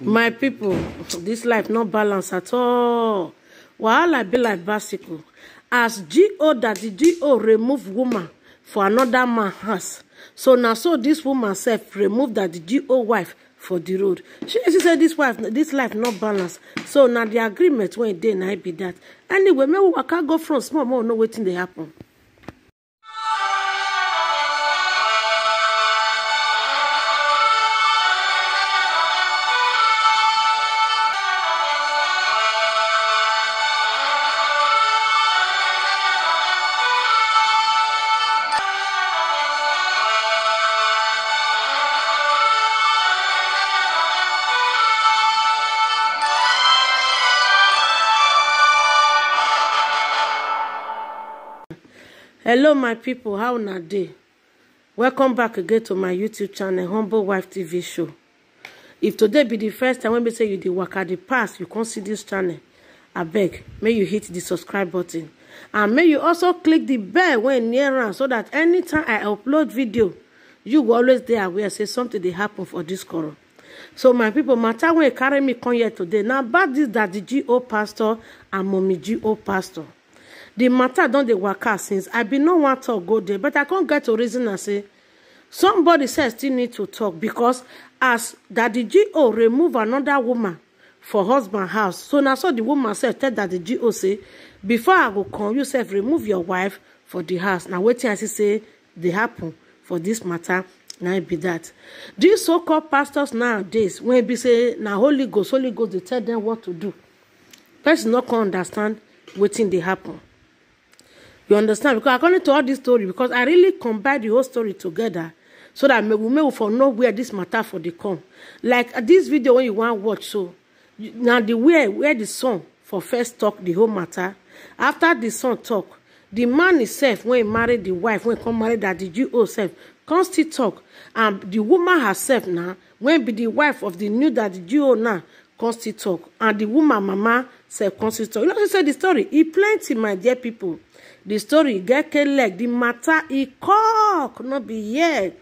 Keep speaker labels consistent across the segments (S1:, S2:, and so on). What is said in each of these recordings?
S1: My people, this life not balance at all. Wahala be like bicycle. As G.O. that the G.O. remove woman for another man house. So now so this woman self remove that the G.O. wife for the road. She said this life not balance. So now the agreement when they now be that. Anyway, maybe I can't go from small more no waiting they happen. Hello my people, how na dey? Welcome back again to my YouTube channel, Humble Wife TV show. If today be the first time when we say you dey waka the past, you can't see this channel, I beg, may you hit the subscribe button. And may you also click the bell when near am so that anytime I upload video, you will always dey aware say something dey happen for this chorus. So my people, matter when you carry me come here today. Now about this that the G.O. pastor and mommy G.O. pastor. The matter don dey waka since I be no want to go there, but I can't get to reason and say somebody says still need to talk because as Daddy G.O. remove another woman for husband house. So now so the woman said tell Daddy G.O. say before I go come, you self remove your wife for the house. Now waiting I say they happen for this matter. Now it be that. These so-called pastors nowadays when be say now Holy Ghost they tell them what to do. Person not can understand waiting they happen. You understand? Because according to all this story, because I really combine the whole story together so that we may for know where this matter for the come. Like this video when you want to watch, so now the where the son for first talk the whole matter. After the son talk, the man himself when he married the wife, when he come married that the G.O. self, can't still talk. And the woman herself now, when be the wife of the new that the G.O. now, can't still talk. And the woman mama self can't still talk. You know what I said the story? He plenty, my dear people. The story get leg, the matter he cock, not be yet.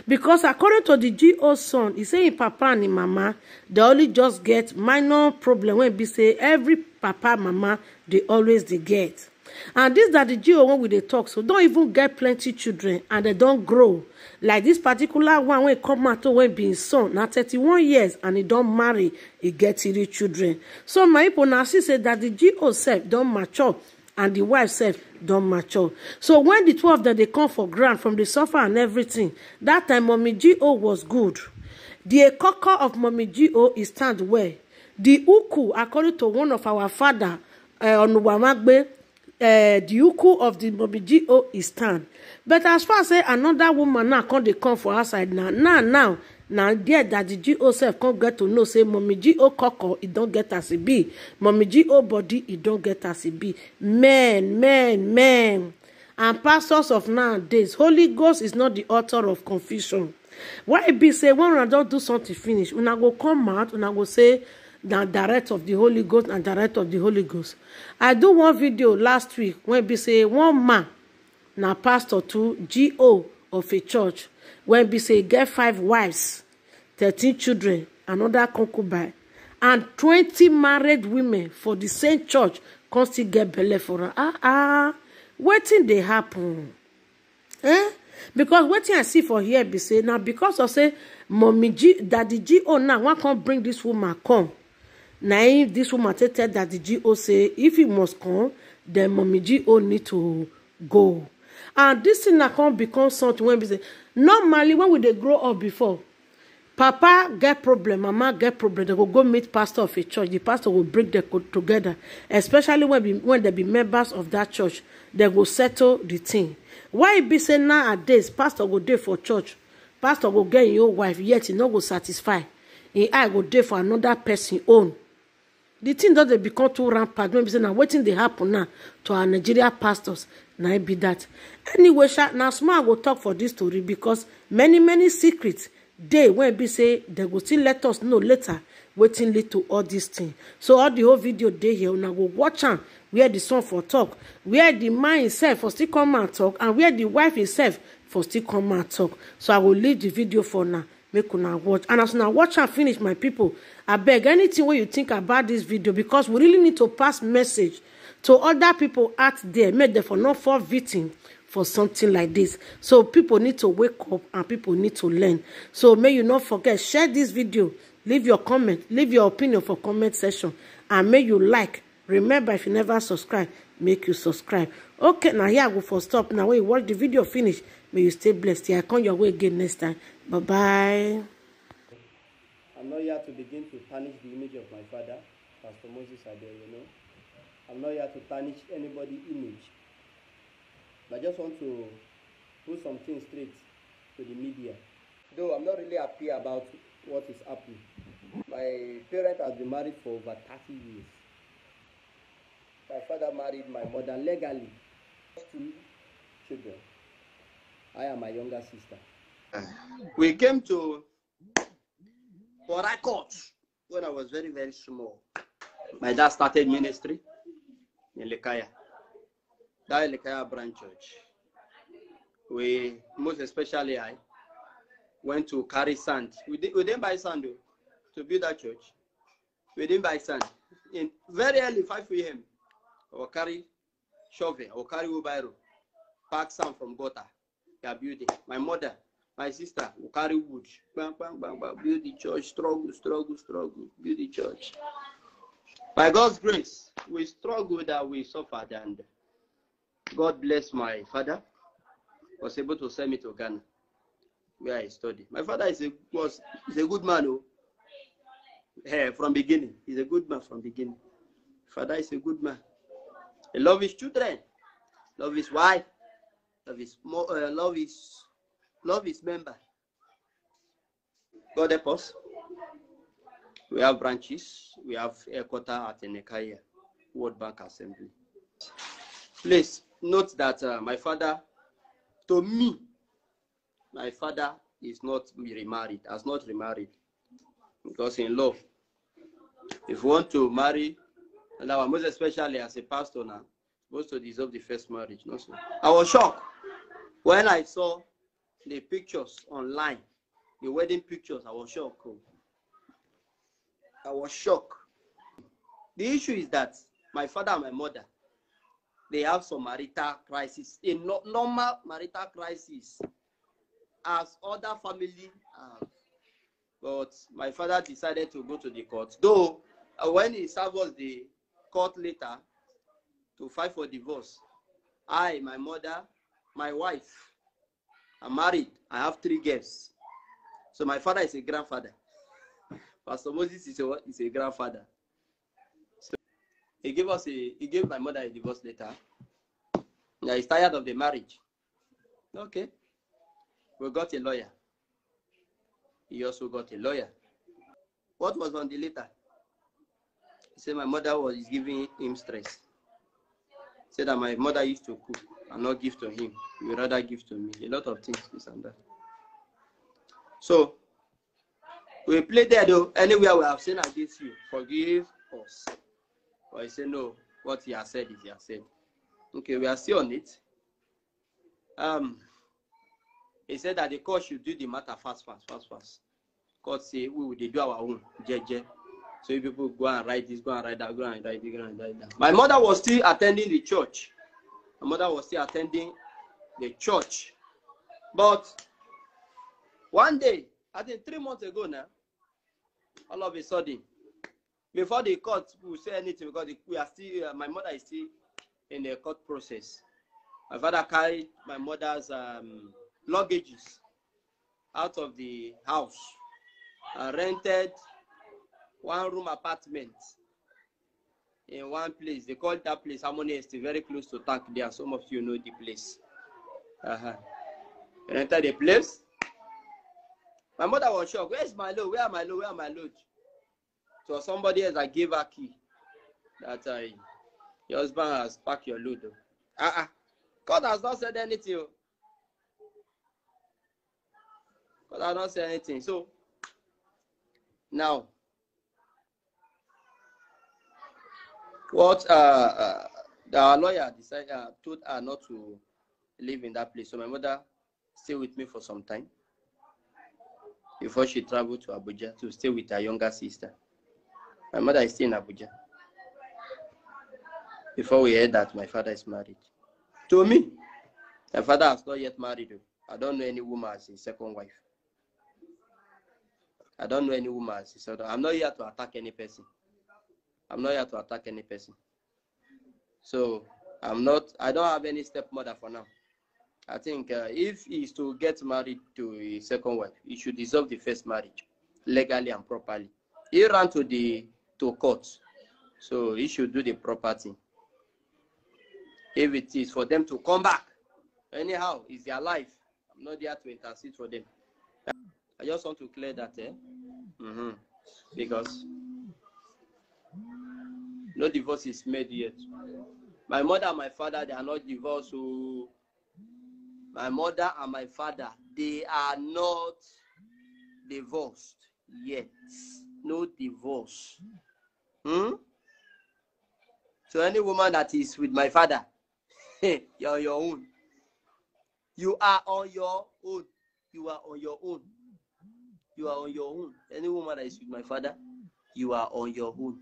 S1: Because according to the G.O. son, he say papa and mama, they only just get minor problem when be say every papa mama they always they get. And this that the G.O. when we they talk, so don't even get plenty children and they don't grow. Like this particular one when come out when being son, now 31 years and he don't marry, he get 3 children. So my people now see say that the G.O. self don't mature. And the wife self don't mature. So when the 2 of them they come for ground from the sofa and everything, that time mommy G.O. was good. The cocker of mommy G.O. is stand well. The uku, according to one of our father on Wamagbe, the uku of the mommy G.O. is stand. But as far as say another woman now come for outside now there that the G.O. self can't get to know say mommy G.O. cocker it don't get as it be. Mommy G.O. body it don't get as it be. Men. And pastors of nowadays, Holy Ghost is not the author of confusion. Why it be say when I don't do something finish, when I go come out, when I go say the direct of the Holy Ghost and direct of the Holy Ghost. I do one video last week when be say one man na pastor to G.O. of a church when be say get 5 wives, 13 children, another concubine, and 20 married women for the same church can still get belle for her. Waiting they happen. Because waiting I see for here be say now because of say mommy Daddy G.O. now one can't bring this woman come. Now if this woman tell Daddy G.O. say if he must come, then mommy G.O. need to go. And this thing that can't become something when we say normally when we they grow up before, papa get problem, mama get problem, they will go meet pastor of a church. The pastor will bring them together, especially when they be members of that church, they will settle the thing. Why it be say nowadays pastor go there for church, pastor will get your wife, yet he not go satisfy. I go there for another person own. The thing that they become too rampant when we say now waiting they happen now to our Nigeria pastors. Now it be that. Anyway, now small go talk for this story because many secrets they when be say they go still let us know later waiting lead to all these things. So all the whole video they here now go watch am where the son for talk, where the man himself for still come and talk, and where the wife himself for still come and talk. So I will leave the video for now. make una watch. And as una watch and finish, my people, I beg anything what you think about this video, because we really need to pass message to other people out there, make them for not fall victim for something like this. So people need to wake up and people need to learn. So may you not forget, share this video, leave your comment, leave your opinion for comment section, and may you like. Remember, if you never subscribe, make you subscribe. Okay, now here I go for stop. Now when you watch the video finish, may you stay blessed. Here I come your way again next time. Bye bye.
S2: I'm not here to begin to tarnish the image of my father, Pastor Moses Adele, you know. I'm not here to tarnish anybody's image. But I just want to put some things straight to the media. Though I'm not really happy about what is happening. My parents have been married for over 30 years. My father married my mother legally. 2 children. I am my younger sister. We came to Port Harcourt when I was very, very small. My dad started ministry in Lekaya. That Lekaya branch church. We, most especially I, went to carry sand. We didn't buy sand though, to build that church. We didn't buy sand. In very early, 5 a.m., I will carry shovel, I will carry wheelbarrow, pack sand from gutter. They are building. My mother, my sister will carry wood, bang, bang, bang, bang, build the church, struggle, build the church. By God's grace, we struggled that we suffered, and God bless my father, was able to send me to Ghana, where I studied. My father is a good man, oh. From beginning. He's a good man from beginning. Father is a good man. He loves his children, love his wife, love his member. God help us. We have branches. We have headquarters at Enekaya, World Bank Assembly. Please note that my father, to me, my father is not remarried, has not remarried. Because in law, if you want to marry, and now most especially as a pastor now, supposed to deserve the first marriage. No, so I was shocked when I saw the pictures online, the wedding pictures. I was shocked. I was shocked. The issue is that my father and my mother, they have some marital crisis, a normal marital crisis, as other family have. But my father decided to go to the court. Though when he served us the court later to fight for divorce, I, my mother, my wife, I'm married. I have 3 girls. So my father is a grandfather. Pastor Moses is a grandfather. So he gave my mother a divorce letter. Yeah, he's tired of the marriage. Okay. We got a lawyer. He also got a lawyer. What was on the letter? He said my mother was giving him stress. He said that my mother used to cook and not give to him. He would rather give to me. A lot of things, this and that. So, we play there though. Anywhere we have sinned against you, forgive us. But he said, no, what he has said is he has said. Okay, we are still on it. He said that the court should do the matter fast. Court say we will do our own, JJ. So if people go and write this, go and write that, go and write that. My mother was still attending the church. But one day, I think 3 months ago now, all of a sudden, before the court will say anything, because we are still, my mother is still in the court process. My father carried my mother's luggages out of the house and rented 1-room apartment in one place. They call that place Harmony Estate, very close to Tank there. Some of you know the place. They rented the place. My mother was shocked. Where's my load? Where are my load? So somebody else, I gave her key that your husband has packed your load. God has not said anything. God has not said anything. So now, what our lawyer decided told her not to live in that place. So my mother stayed with me for some time. before she traveled to Abuja to stay with her younger sister. My mother is still in Abuja. Before we heard that my father is married. To me, my father has not yet married. I don't know any woman as his second wife. I don't know any woman as his second. I'm not here to attack any person. I'm not here to attack any person. So I don't have any stepmother for now. I think if he is to get married to a second wife, he should dissolve the first marriage legally and properly. He ran to court, so he should do the proper thing. If it is for them to come back, anyhow, it's their life. I'm not there to intercede for them. I just want to clear that, because no divorce is made yet. My mother and my father, they are not divorced. So my mother and my father, they are not divorced yet. No divorce. So any woman that is with my father, you're on your own. You are on your own. You are on your own. You are on your own. Any woman that is with my father, you are on your own.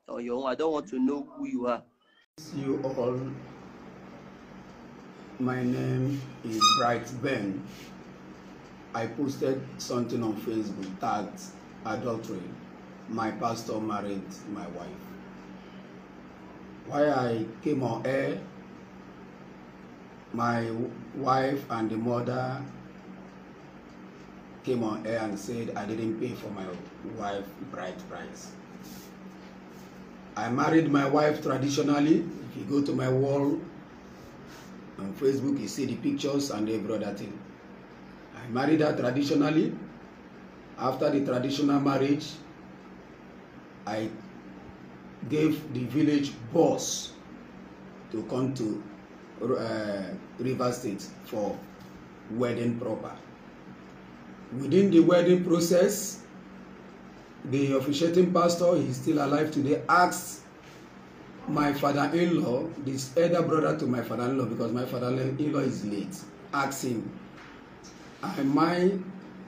S2: On your own. I don't want to know who you are.
S3: You all. My name is Bright Ben. I posted something on Facebook tagged adultery. My pastor married my wife. Why I came on air, my wife and the mother came on air and said I didn't pay for my wife bride price. I married my wife traditionally. If you go to my wall on Facebook, you see the pictures and every other thing. I married her traditionally. After the traditional marriage, I gave the village boss to come to Rivers State for wedding proper. Within the wedding process, the officiating pastor, he's still alive today, asked my father-in-law, this elder brother to my father-in-law, because my father-in-law is late, asked him, am I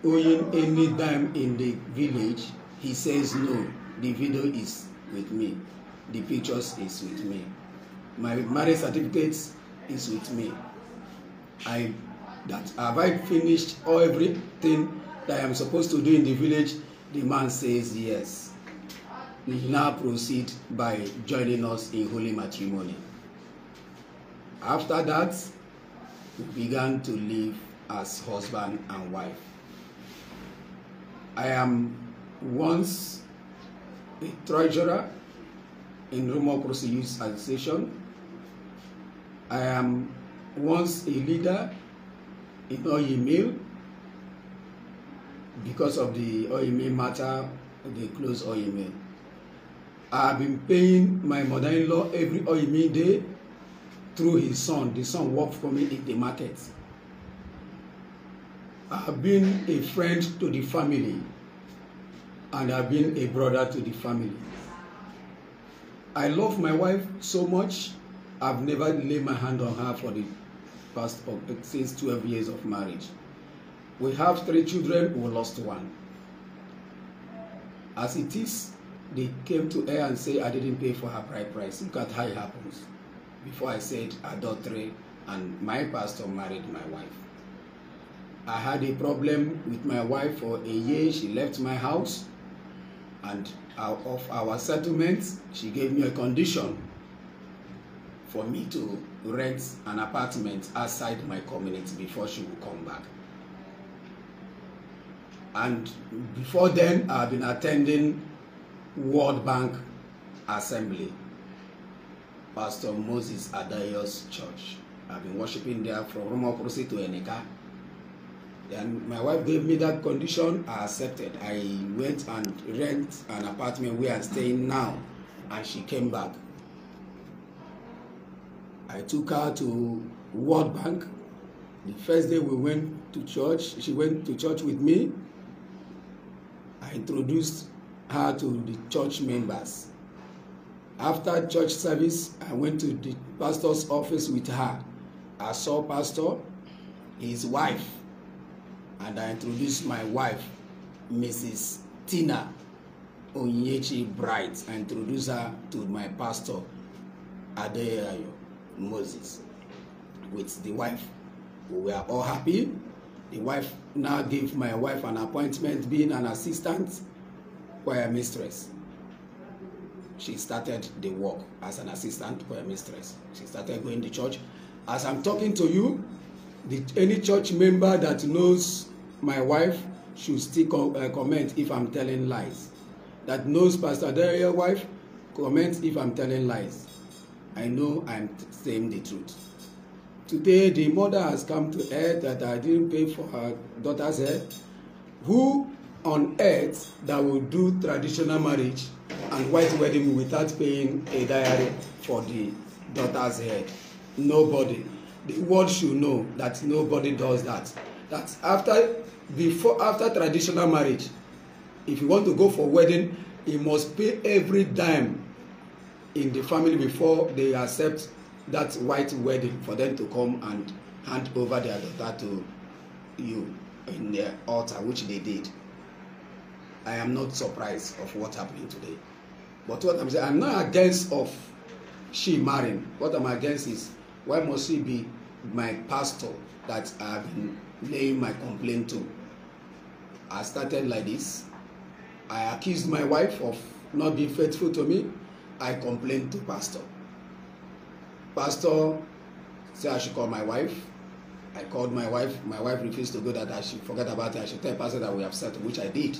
S3: owing any dime in the village? He says no, the video is with me, the pictures is with me, my marriage certificate is with me. Have I finished everything that I am supposed to do in the village? The man says yes. We now proceed by joining us in holy matrimony. After that, we began to live as husband and wife. I am once a treasurer in Rumo Crossing Youth Association. I am once a leader in oil mill. Because of the oil mill matter, they closed oil mill. I have been paying my mother-in-law every oil mill day through his son. The son worked for me in the market. I have been a friend to the family, and I have been a brother to the family. I love my wife so much. I've never laid my hand on her for the past since 12 years of marriage. We have 3 children, we lost 1. As it is, they came to her and say I didn't pay for her bride price. Look at how it happens. Before I said adultery, and my pastor married my wife. I had a problem with my wife for a year. She left my house, and out of our settlement, she gave me a condition for me to rent an apartment outside my community before she would come back. And before then, I've been attending World Bank Assembly, Pastor Moses Adayo's church. I've been worshiping there from Rumo Crossing to Eneka. And my wife gave me that condition. I accepted. I went and rent an apartment where I'm staying now, and she came back. I took her to World Bank. The first day we went to church, she went to church with me. I introduced her to the church members. After church service, I went to the pastor's office with her. I saw pastor, his wife, and I introduced my wife, Mrs. Tina Onyechi Bright. I introduced her to my pastor, Adeyayo Moses, with the wife. We were all happy. The wife now gave my wife an appointment being an assistant choir mistress. She started the work as an assistant choir mistress. She started going to church. As I'm talking to you, any church member that knows my wife should still comment if I'm telling lies. That knows Pastor Daria's wife, comment if I'm telling lies. I know I'm saying the truth. Today, the mother has come to earth that I didn't pay for her daughter's head. Who on earth that will do traditional marriage and white wedding without paying a diary for the daughter's head? Nobody. The world should know that nobody does that. That after traditional marriage, if you want to go for wedding, you must pay every dime in the family before they accept that white wedding for them to come and hand over their daughter to you in their altar, which they did. I am not surprised of what's happening today. But what I'm saying, I'm not against of she marrying. What I'm against is, why must she be my pastor that I've been laying my complaint to? I started like this. I accused my wife of not being faithful to me. I complained to pastor. Pastor said I should call my wife. I called my wife. My wife refused to go, that I should forget about it. I should tell pastor that we have settled, which I did.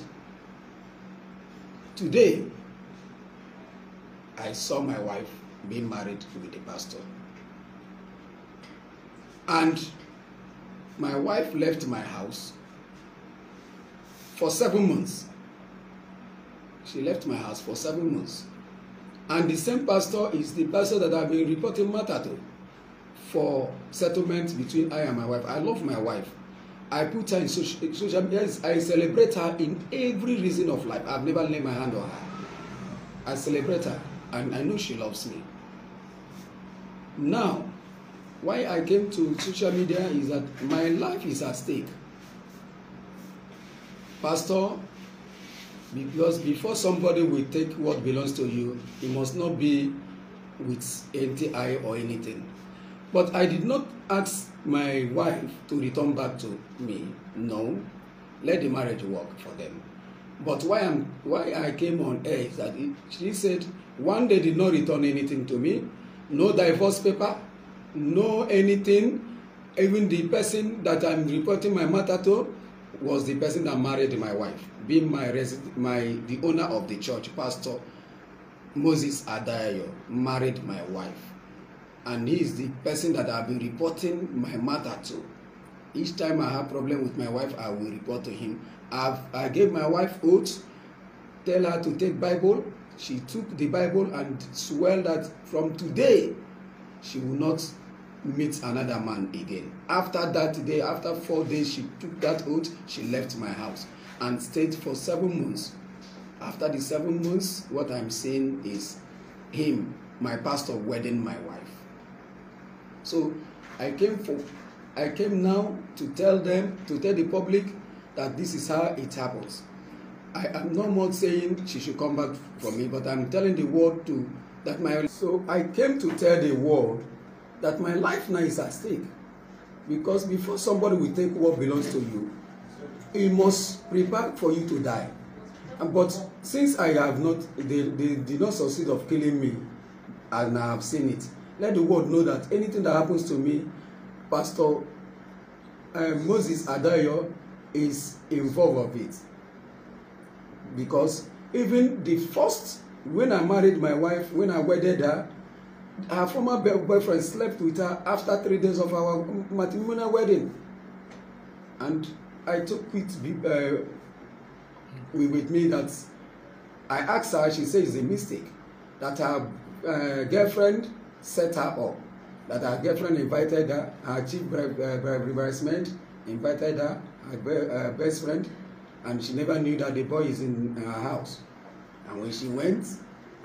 S3: Today, I saw my wife being married with the pastor. And my wife left my house for 7 months. She left my house for 7 months. And the same pastor is the pastor that I've been reporting matter to for settlement between I and my wife. I love my wife. I put her in social media. I celebrate her in every reason of life. I've never laid my hand on her. I celebrate her, and I know she loves me. Now, why I came to social media is that my life is at stake. Pastor, because before somebody will take what belongs to you, it must not be with empty eye or anything. But I did not ask my wife to return back to me. No, let the marriage work for them. But why I came on air is that she said one day did not return anything to me, no divorce paper, no anything. Even the person that I'm reporting my matter to was the person that married my wife, being the owner of the church, Pastor Moses Adayo, married my wife. And he is the person that I've been reporting my matter to. Each time I have problem with my wife, I will report to him. I gave my wife oath, tell her to take Bible. She took the Bible and swore that from today, she will not meet another man again. After that day, after 4 days, she took that oath, she left my house and stayed for 7 months. After the 7 months, what I'm saying is him, my pastor, wedding my wife. So I came now to tell them, to tell the public that this is how it happens. I am no more saying she should come back for me, but I'm telling the world so I came to tell the world that my life now is at stake. Because before somebody will take what belongs to you, he must prepare for you to die. But since I have not, they did not succeed of killing me, and I have seen it, let the world know that anything that happens to me, Pastor Moses Adayo is involved of it. Because even the first, when I married my wife, when I wedded her, her former boyfriend slept with her after 3 days of our matrimonial wedding. And I took it with me that I asked her, she said it's a mistake, that her girlfriend set her up, that her girlfriend invited her, her chief bridesmaid invited her, her best friend, and she never knew that the boy is in her house. And when she went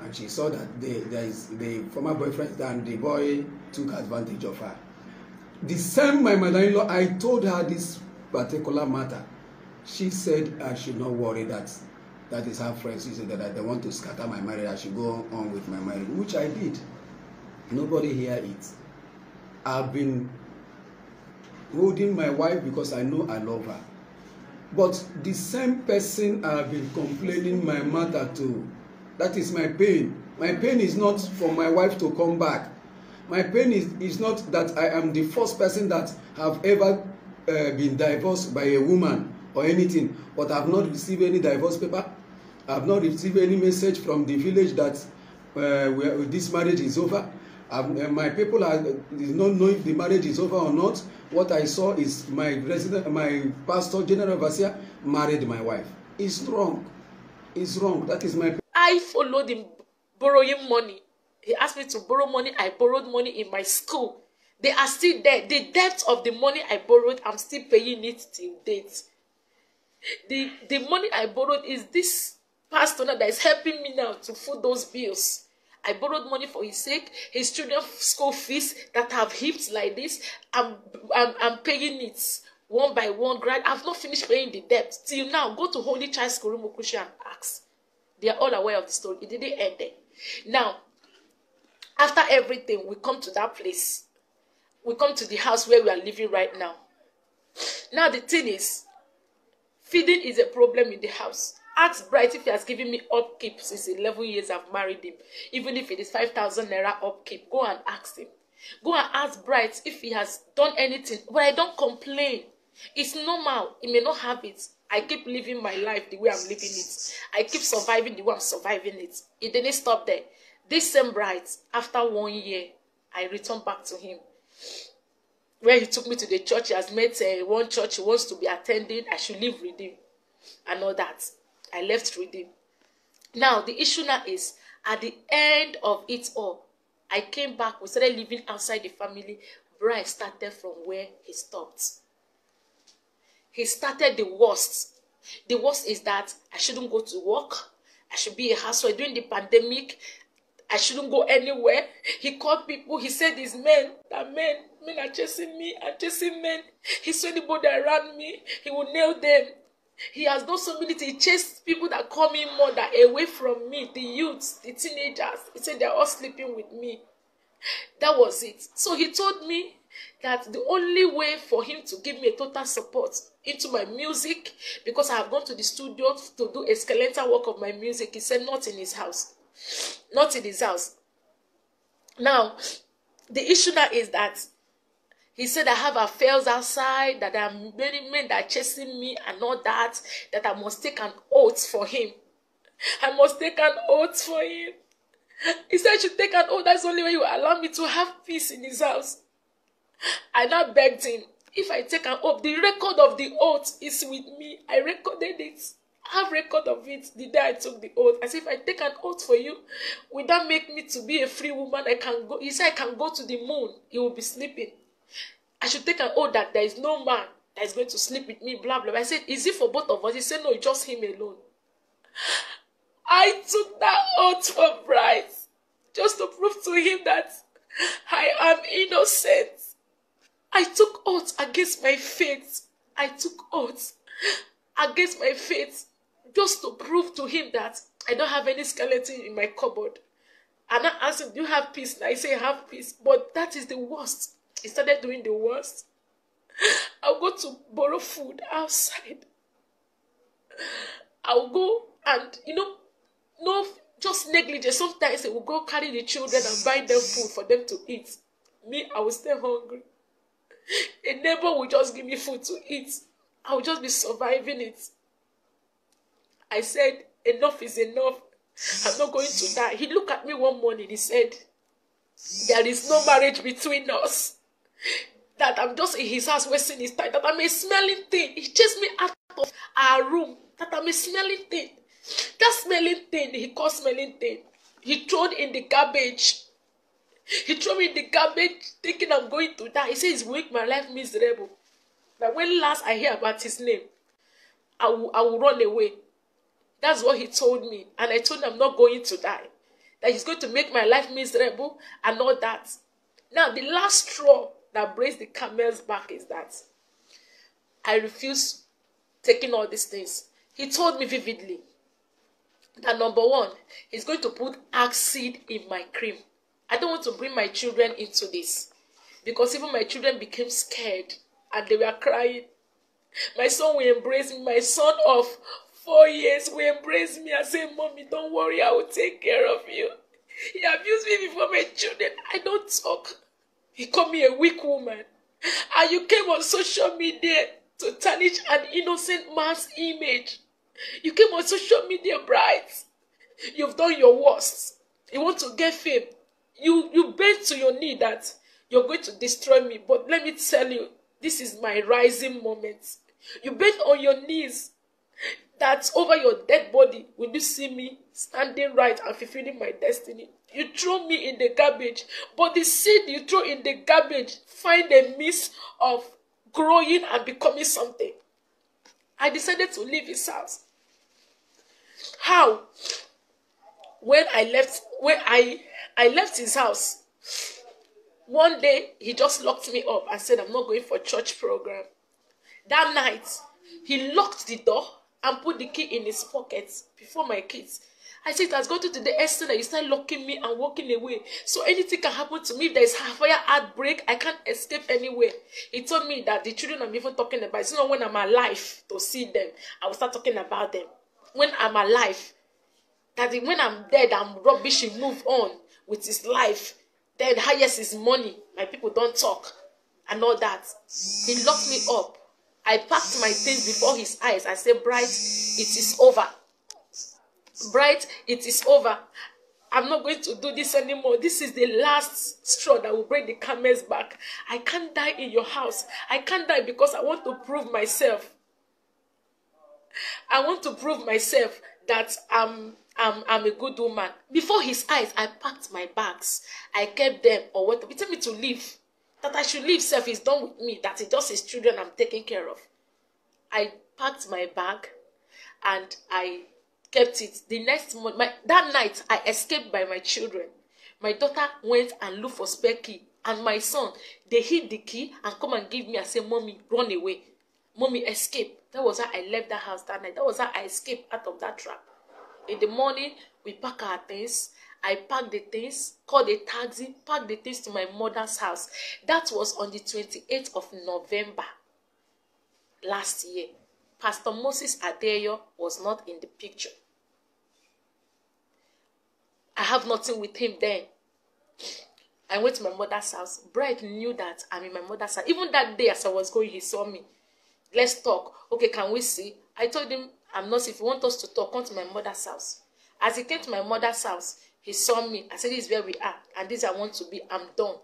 S3: and she saw that the former boyfriend and the boy took advantage of her. The same my mother-in-law, I told her this particular matter, she said I should not worry, that is her friends. She said that they want to scatter my marriage. I should go on with my marriage, which I did. Nobody hear it. I've been holding my wife because I know I love her. But the same person I've been complaining my matter to, that is my pain. My pain is not for my wife to come back. My pain is not that I am the first person that have ever been divorced by a woman or anything, but I've not received any divorce paper. I've not received any message from the village that this marriage is over. My people did not know if the marriage is over or not. What I saw is my pastor, General Overseer, married my wife. It's wrong. It's wrong. That is my.
S4: I followed him borrowing money. He asked me to borrow money. I borrowed money in my school. They are still there. The debt of the money I borrowed, I'm still paying it till date. The money I borrowed is this pastor that is helping me now to foot those bills. I borrowed money for his sake, his children's school fees that have heaped like this. I'm paying it one by one. I've not finished paying the debt till now. Go to Holy Child School Mukushi and ask. They are all aware of the story. It didn't end there. Now, after everything, we come to that place. We come to the house where we are living right now. Now the thing is, feeding is a problem in the house. Ask Bright if he has given me upkeep since 11 years I've married him. Even if it is 5,000 naira upkeep, go and ask him. Go and ask Bright if he has done anything. But I don't complain. It's normal. He may not have it. I keep living my life the way I'm living it. I keep surviving the way I'm surviving it. It didn't stop there. This same Bright, after 1 year, I returned back to him. Where he took me to the church, he has met one church he wants to be attending. I should live with him and all that. I left with him. Now, the issue now is, at the end of it all, I came back. We started living outside the family. Bright started from where he stopped. He started the worst. The worst is that I shouldn't go to work. I should be a housewife. During the pandemic, I shouldn't go anywhere. He called people. He said these men are chasing me and chasing men. He saw anybody around me, he will nail them. He has done so many things. He chased people that call me mother away from me, the youths, the teenagers. He said they're all sleeping with me. That was it. So he told me that the only way for him to give me a total support into my music, because I have gone to the studio to do a skeletal work of my music, he said not in his house. Not in his house. Now, the issue now is that he said I have affairs outside, that there are many men that are chasing me and all that I must take an oath for him. I must take an oath for him. He said I should take an oath. That's the only way he will allow me to have peace in his house. I now begged him, if I take an oath, the record of the oath is with me. I recorded it. I have record of it the day I took the oath. I said, if I take an oath for you, will that make me to be a free woman? I can go. He said I can go to the moon. He will be sleeping. I should take an oath that there is no man that is going to sleep with me, blah, blah. I said, is it for both of us? He said, no, just him alone. I took that oath for Bright, just to prove to him that I am innocent. I took oath against my faith. I took oath against my faith, just to prove to him that I don't have any skeleton in my cupboard. And I asked him, do you have peace? And I say, I have peace. But that is the worst. He started doing the worst. I'll go to borrow food outside. I'll go and, no, just negligence. Sometimes I will go carry the children and buy them food for them to eat. Me, I will stay hungry. A neighbor will just give me food to eat. I will just be surviving it. I said, enough is enough. I'm not going to die. He looked at me one morning. He said, there is no marriage between us. That I'm just in his house wasting his time. That I'm a smelling thing. He chased me out of our room. That I'm a smelling thing. That smelling thing, he called smelling thing. He threw it in the garbage. He threw me in the garbage thinking I'm going to die. He said he's make my life miserable. That when last I hear about his name, I will run away. That's what he told me. And I told him I'm not going to die. That he's going to make my life miserable and all that. Now, the last straw that breaks the camel's back is that I refuse taking all these things. He told me vividly that number one, he's going to put axe seed in my cream. I don't want to bring my children into this, because even my children became scared and they were crying. My son will embrace me. My son of 4 years will embrace me and say, Mommy, don't worry, I will take care of you. He abused me before my children. I don't talk. He called me a weak woman. And you came on social media to tarnish an innocent man's image. You came on social media bright. You've done your worst. You want to get fame. You bend to your knee that you're going to destroy me. But let me tell you, this is my rising moment. You bend on your knees that over your dead body, will you see me standing right and fulfilling my destiny? You throw me in the garbage, but the seed you throw in the garbage find a means of growing and becoming something. I decided to leave his house. How? When I left his house, one day he just locked me up and said, I'm not going for church program. That night, he locked the door and put the key in his pocket before my kids. I said, it has gone to the extent that you start locking me and walking away. So anything can happen to me. If there is a fire outbreak, I can't escape anywhere. He told me that the children I'm even talking about, it's not when I'm alive to see them, I will start talking about them. When I'm alive, that when I'm dead, I'm rubbish, he move on with his life. Then highest is money. My people don't talk and all that. He locked me up. I packed my things before his eyes. I said, Bright, it is over. Bright, it is over. I'm not going to do this anymore. This is the last straw that will break the camel's back. I can't die in your house. I can't die because I want to prove myself. I want to prove myself that I'm a good woman. Before his eyes, I packed my bags. I kept them or what. He told me to leave. That I should leave. Self is done with me. That it's just his children I'm taking care of. I packed my bag and I kept it. The next month, that night, I escaped by my children. My daughter went and looked for spare key. And my son, they hid the key and come and give me and say, Mommy, run away. Mommy, escape. That was how I left the house that night. That was how I escaped out of that trap. In the morning, we pack our things. I packed the things, called a taxi, packed the things to my mother's house. That was on the 28th of November last year. Pastor Moses Adeyo was not in the picture. I have nothing with him then. I went to my mother's house. Bright knew that I'm in my mother's house. Even that day as I was going, he saw me. Let's talk. Okay, can we see? I told him, I'm not. If you want us to talk, come to my mother's house. As he came to my mother's house, he saw me. I said, this is where we are. And this I want to be. I'm done.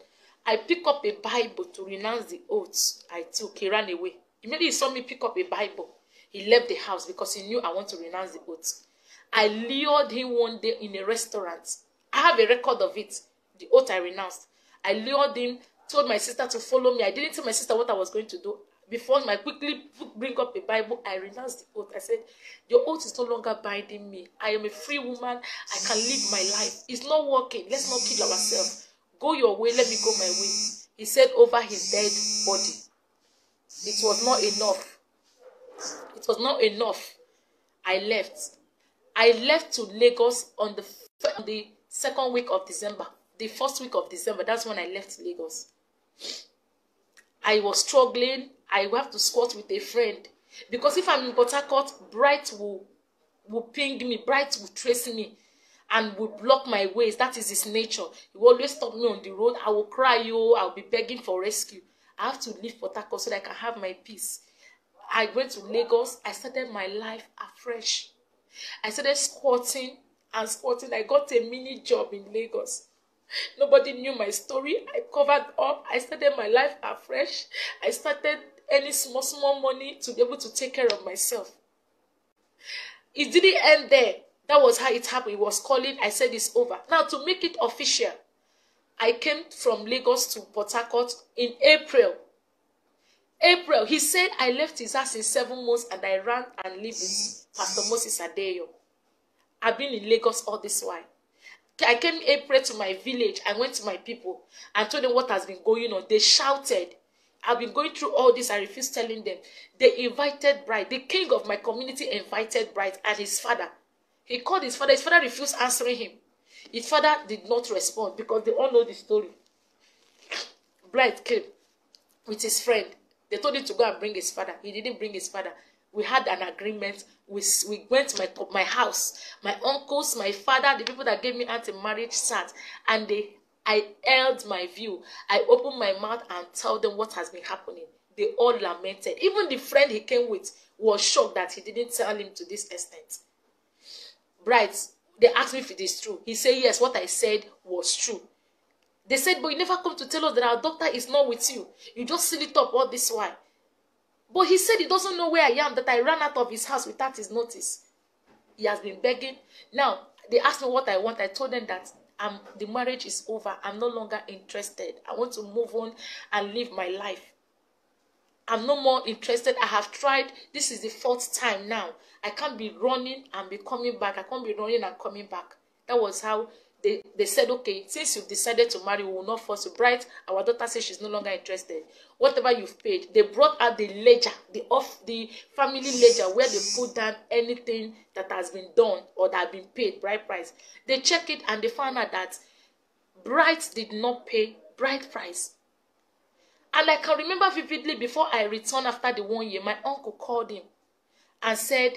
S4: I picked up a Bible to renounce the oaths I took. He ran away. Immediately he saw me pick up a Bible. He left the house because he knew I want to renounce the oaths. I lured him one day in a restaurant. I have a record of it. The oath I renounced. I lured him, told my sister to follow me. I didn't tell my sister what I was going to do. Before I quickly bring up a Bible, I renounced the oath. I said, your oath is no longer binding me. I am a free woman. I can live my life. It's not working. Let's not kill ourselves. Go your way. Let me go my way. He said over his dead body. It was not enough. It was not enough. I left. I left to Lagos on the second week of December. The first week of December. That's when I left Lagos. I was struggling. I will have to squat with a friend. Because if I'm in Port Harcourt, Bright will ping me. Bright will trace me and will block my ways. That is his nature. He will always stop me on the road. I will cry, I'll be begging for rescue. I have to leave Port Harcourt so that I can have my peace. I went to Lagos. I started my life afresh. I started squatting and squatting. I got a mini job in Lagos. Nobody knew my story. I covered up. I started my life afresh. I started earning small money to be able to take care of myself. It didn't end there. That was how it happened. It was calling. I said it's over. Now, to make it official, I came from Lagos to Port Harcourt in April. He said I left his house in 7 months and I ran and lived with Pastor Moses Adeyo. I've been in Lagos all this while. I came in April to my village. I went to my people and told them what has been going on. They shouted. I've been going through all this. I refuse telling them. They invited bride. The king of my community invited bride and his father. He called his father. His father refused answering him. His father did not respond because they all know the story. Bride came with his friend. They told him to go and bring his father. He didn't bring his father. We had an agreement. We went to my house. My uncles, my father, the people that gave me anti-marriage sat. And I held my view. I opened my mouth and told them what has been happening. They all lamented. Even the friend he came with was shocked that he didn't tell him to this extent. Brides, they asked me if it is true. He said, yes, what I said was true. They said, but you never come to tell us that our doctor is not with you. You just seal it up all this while. But he said he doesn't know where I am, that I ran out of his house without his notice. He has been begging. Now, they asked me what I want. I told them that the marriage is over. I'm no longer interested. I want to move on and live my life. I'm no more interested. I have tried. This is the 4th time now. I can't be running and be coming back. I can't be running and coming back. That was how they said, okay, since you've decided to marry, we will not force you. Bright, our daughter says she's no longer interested. Whatever you've paid, they brought out the ledger, the family ledger, where they put down anything that has been done or that has been paid, bride price. They check it and they found out that Bright did not pay bride price. And I can remember vividly, before I returned after the 1 year, my uncle called him and said,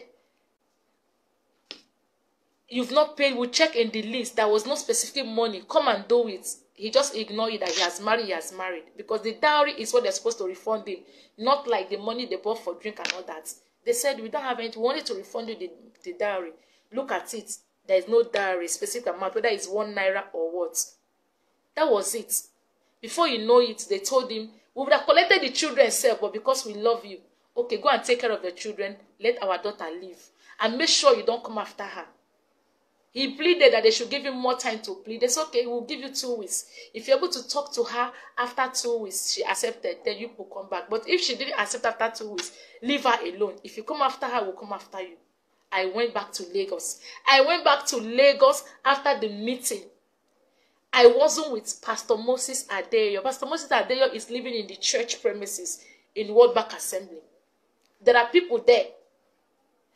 S4: you've not paid, we'll check in the list. There was no specific money. Come and do it. He just ignored it that he has married. Because the dowry is what they're supposed to refund him. Not like the money they bought for drink and all that. They said, we don't have anything. We wanted to refund you the dowry. Look at it. There is no dowry, specific amount, whether it's 1 naira or what. That was it. Before you know it, they told him, we would have collected the children self, but because we love you, okay, go and take care of the children. Let our daughter live. And make sure you don't come after her. He pleaded that they should give him more time to plead. They said, okay, we'll give you 2 weeks. If you're able to talk to her after 2 weeks, she accepted, then you will come back. But if she didn't accept after 2 weeks, leave her alone. If you come after her, we'll come after you. I went back to Lagos. I went back to Lagos after the meeting. I wasn't with Pastor Moses Adeyo. Pastor Moses Adeyo is living in the church premises in World Bank Assembly. There are people there.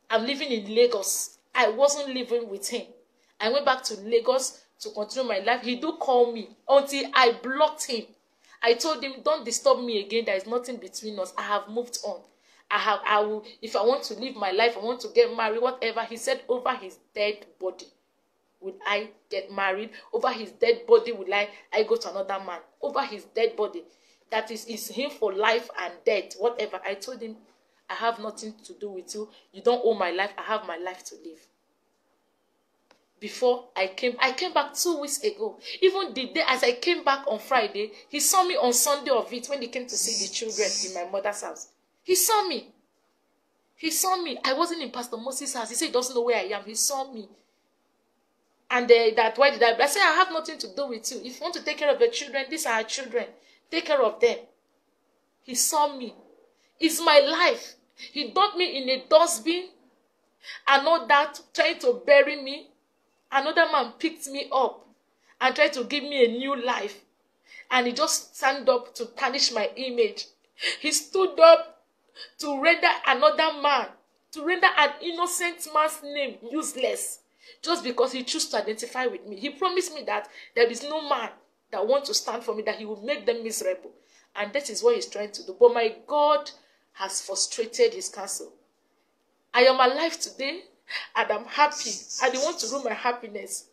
S4: I'm living in Lagos. I wasn't living with him. I went back to Lagos to continue my life. He do call me until I blocked him. I told him, don't disturb me again. There is nothing between us. I have moved on. I will, if I want to live my life, I want to get married, whatever. He said, over his dead body would I get married. Over his dead body would I go to another man. Over his dead body. That is him for life and death, whatever. I told him, I have nothing to do with you. You don't own my life. I have my life to live. Before I came back 2 weeks ago. Even the day as I came back on Friday, he saw me on Sunday of it when he came to see the children in my mother's house. He saw me. He saw me. I wasn't in Pastor Moses' house. He said he doesn't know where I am. He saw me. And that, why did I said, I have nothing to do with you. If you want to take care of the children, these are our children. Take care of them. He saw me. It's my life. He dumped me in a dustbin and all that, trying to bury me. Another man picked me up and tried to give me a new life. And he just stand up to tarnish my image. He stood up to render another man, to render an innocent man's name useless. Just because he chose to identify with me. He promised me that there is no man that wants to stand for me, that he will make them miserable. And that is what he's trying to do. But my God has frustrated his counsel. I am alive today. And I'm happy. And he wants to ruin my happiness.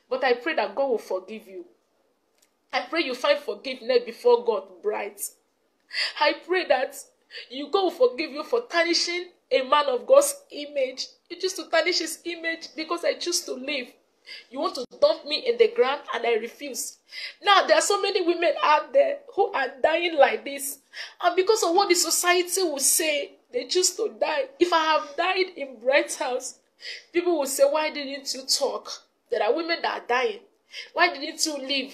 S4: But I pray that God will forgive you. I pray you find forgiveness before God, bright. I pray that God will forgive you for tarnishing a man of God's image. You choose to tarnish his image because I choose to live. You want to dump me in the ground and I refuse. Now there are so many women out there who are dying like this. And because of what the society will say, they choose to die. If I have died in Bright's house, people will say, why didn't you talk? There are women that are dying. Why didn't you live?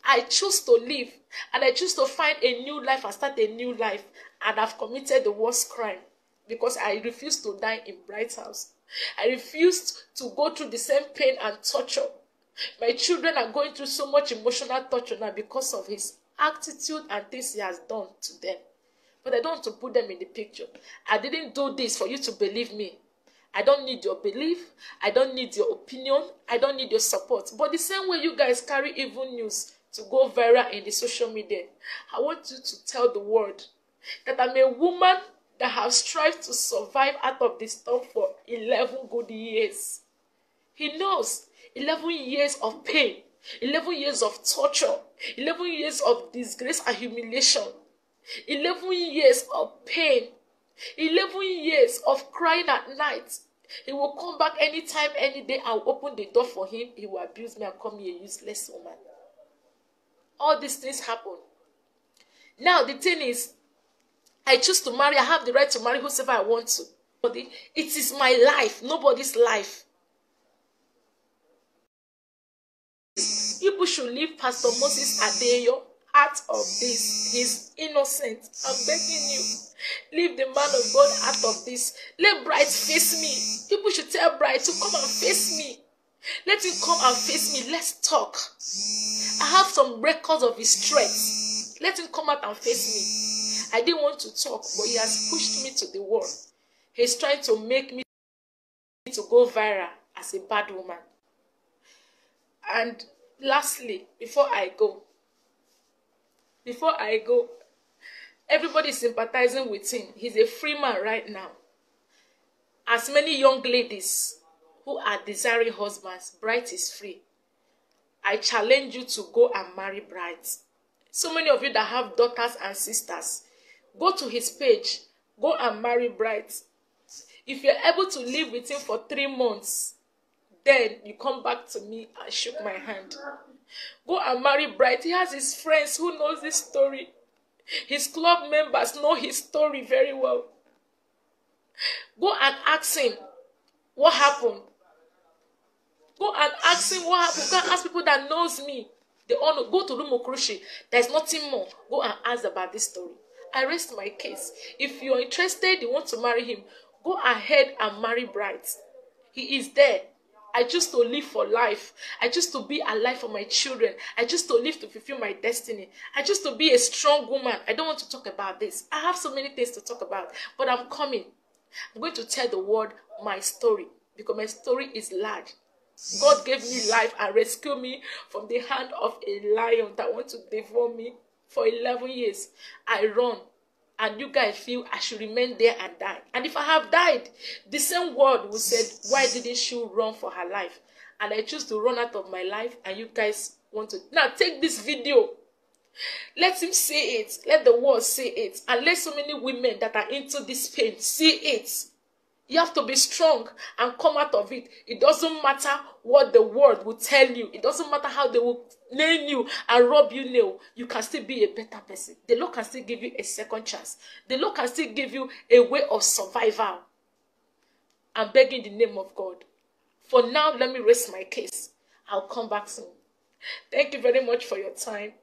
S4: I choose to live. And I choose to find a new life and start a new life. And I've committed the worst crime. Because I refused to die in Bright's house. I refused to go through the same pain and torture. My children are going through so much emotional torture now because of his attitude and things he has done to them. But I don't want to put them in the picture. I didn't do this for you to believe me. I don't need your belief. I don't need your opinion. I don't need your support. But the same way you guys carry evil news to go viral in the social media, I want you to tell the world that I'm a woman that has strived to survive out of this storm for 11 good years. He knows 11 years of pain, 11 years of torture, 11 years of disgrace and humiliation, 11 years of pain, 11 years of crying at night. He will come back anytime, any day. I'll open the door for him. He will abuse me and call me a useless woman. All these things happen. Now, the thing is, I choose to marry. I have the right to marry whoever I want to. But it is my life, nobody's life. People should leave Pastor Moses Adeyo out of this. He's innocent. I'm begging you. Leave the man of God out of this. Let Bright face me. People should tell Bright to come and face me. Let him come and face me. Let's talk. I have some records of his threats. Let him come out and face me. I didn't want to talk, but he has pushed me to the wall. He's trying to make me to go viral as a bad woman. And lastly, before I go, everybody is sympathizing with him. He's a free man right now. As many young ladies who are desiring husbands, Bright is free. I challenge you to go and marry Bright. So many of you that have daughters and sisters, go to his page, go and marry Bright. If you're able to live with him for 3 months, then you come back to me and shook my hand. Go and marry Bright. He has his friends who knows this story. His club members know his story very well. Go and ask him what happened. Go and ask him what happened. Go and ask people that knows me. They all know. Go to Lumokrushi. There's nothing more. Go and ask about this story. I rest my case. If you're interested, you want to marry him, go ahead and marry Bright. He is there. I choose to live for life. I choose to be alive for my children. I choose to live to fulfill my destiny. I choose to be a strong woman. I don't want to talk about this. I have so many things to talk about, but I'm coming. I'm going to tell the world my story because my story is large. God gave me life and rescued me from the hand of a lion that wants to devour me for 11 years. I run. And you guys feel I should remain there and die. And if I have died, the same word will say, why didn't she run for her life? And I choose to run out of my life, and you guys want to. Now, take this video. Let him say it. Let the world say it. And let so many women that are into this pain see it. You have to be strong and come out of it. It doesn't matter what the world will tell you. It doesn't matter how they will nail you and rub you nail. You can still be a better person. The Lord can still give you a second chance. The Lord can still give you a way of survival. I'm begging the name of God. For now, let me rest my case. I'll come back soon. Thank you very much for your time.